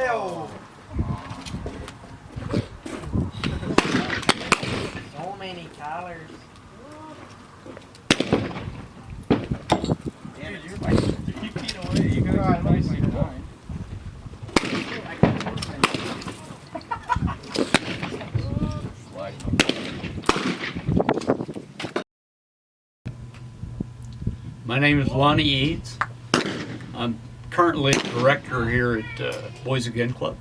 Oh. So many colors. Dude, you're like 3 feet away. You gotta go nice and nine. My name is Lonnie Eads. I'm currently director here at Boys Again Club.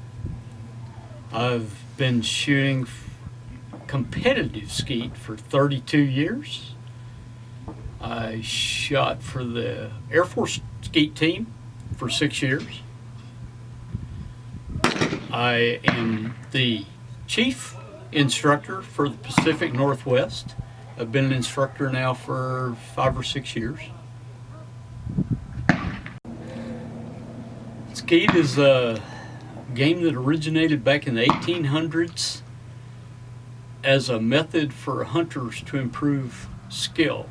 I've been shooting competitive skeet for 32 years. I shot for the Air Force skeet team for 6 years. I am the chief instructor for the Pacific Northwest. I've been an instructor now for 5 or 6 years. Skeet is a game that originated back in the 1800s as a method for hunters to improve skill.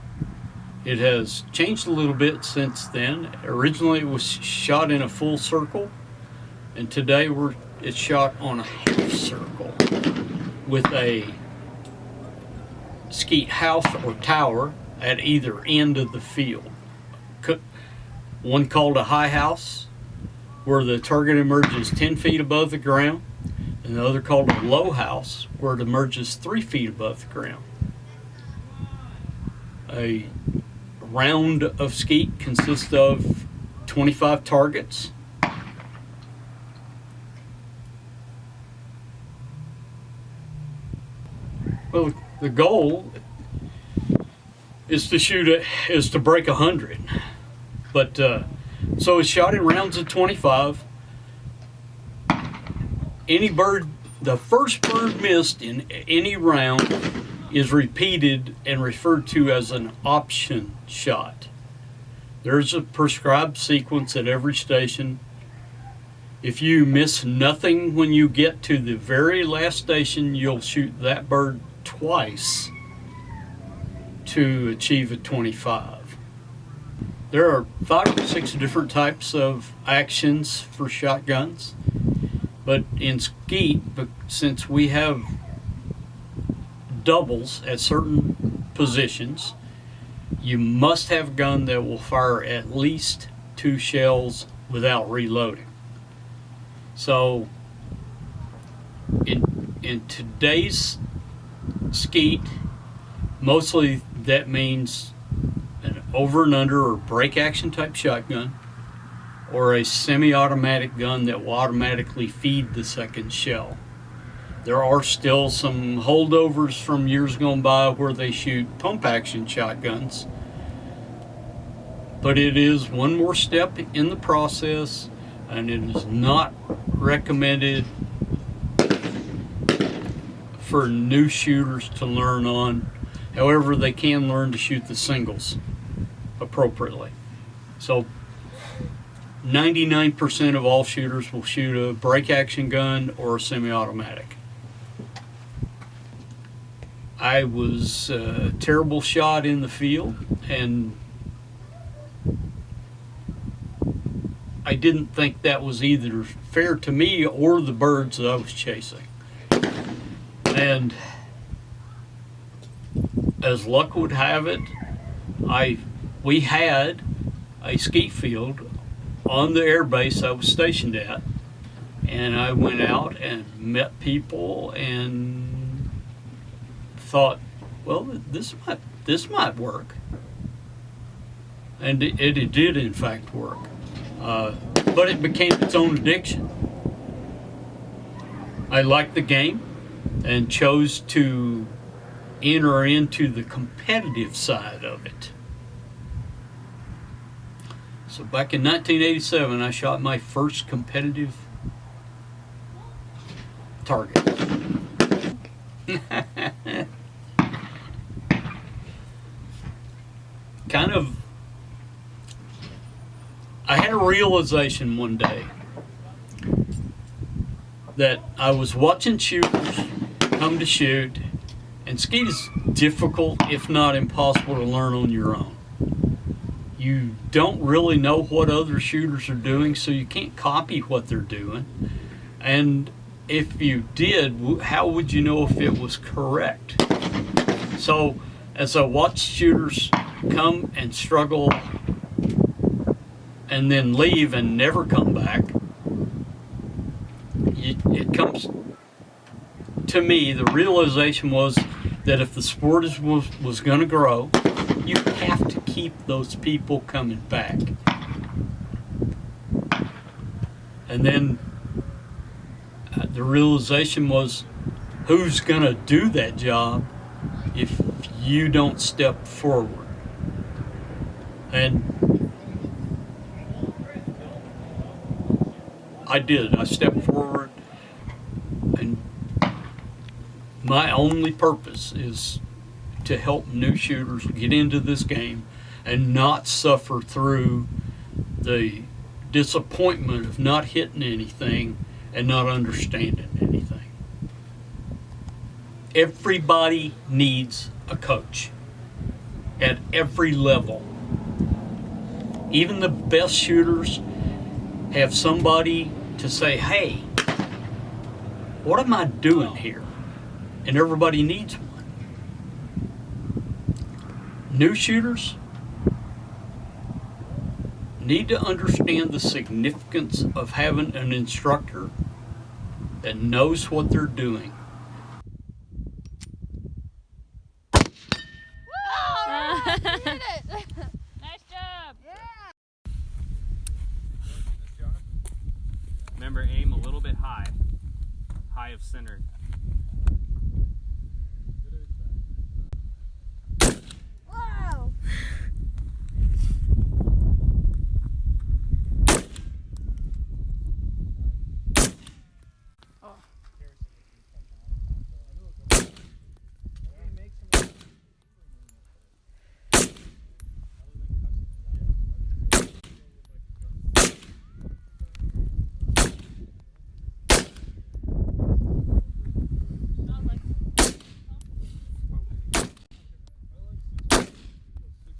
It has changed a little bit since then. Originally it was shot in a full circle, and today it's shot on a half circle with a skeet house or tower at either end of the field. One called a high house, where the target emerges 10 feet above the ground, and the other called a low house, where it emerges 3 feet above the ground. A round of skeet consists of 25 targets. Well, the goal is to break 100, but so it's shot in rounds of 25. The first bird missed in any round is repeated and referred to as an option shot. There's a prescribed sequence at every station. If you miss nothing when you get to the very last station, you'll shoot that bird twice to achieve a 25. There are 5 or 6 different types of actions for shotguns, but in skeet, since we have doubles at certain positions, you must have a gun that will fire at least 2 shells without reloading. So in today's skeet, mostly that means an over and under or break action type shotgun, or a semi-automatic gun that will automatically feed the second shell. There are still some holdovers from years gone by where they shoot pump action shotguns, but it is one more step in the process, and it is not recommended for new shooters to learn on. However, they can learn to shoot the singles appropriately. So 99% of all shooters will shoot a break action gun or a semi-automatic. I was a terrible shot in the field, and I didn't think that was either fair to me or the birds that I was chasing. And as luck would have it, we had a skeet field on the air base I was stationed at, and I went out and met people and thought, well, this might work, and it did in fact work, but it became its own addiction. I liked the game and chose to enter into the competitive side of it. So back in 1987, I shot my first competitive target. I had a realization one day that I was watching shooters come to shoot, and skeet is difficult, if not impossible, to learn on your own. You don't really know what other shooters are doing, so you can't copy what they're doing. And if you did, how would you know if it was correct? So as I watch shooters come and struggle and then leave and never come back, it comes to me, the realization was that if the sport was going to grow, you have to keep those people coming back. And then the realization was, who's going to do that job if you don't step forward? And I did. I stepped forward, and my only purpose is to help new shooters get into this game and not suffer through the disappointment of not hitting anything and not understanding anything. Everybody needs a coach at every level. Even the best shooters have somebody to say, hey, what am I doing here? And everybody needs one. New shooters need to understand the significance of having an instructor that knows what they're doing. Oh, you did it! Nice job. Yeah. Remember, aim a little bit high of center.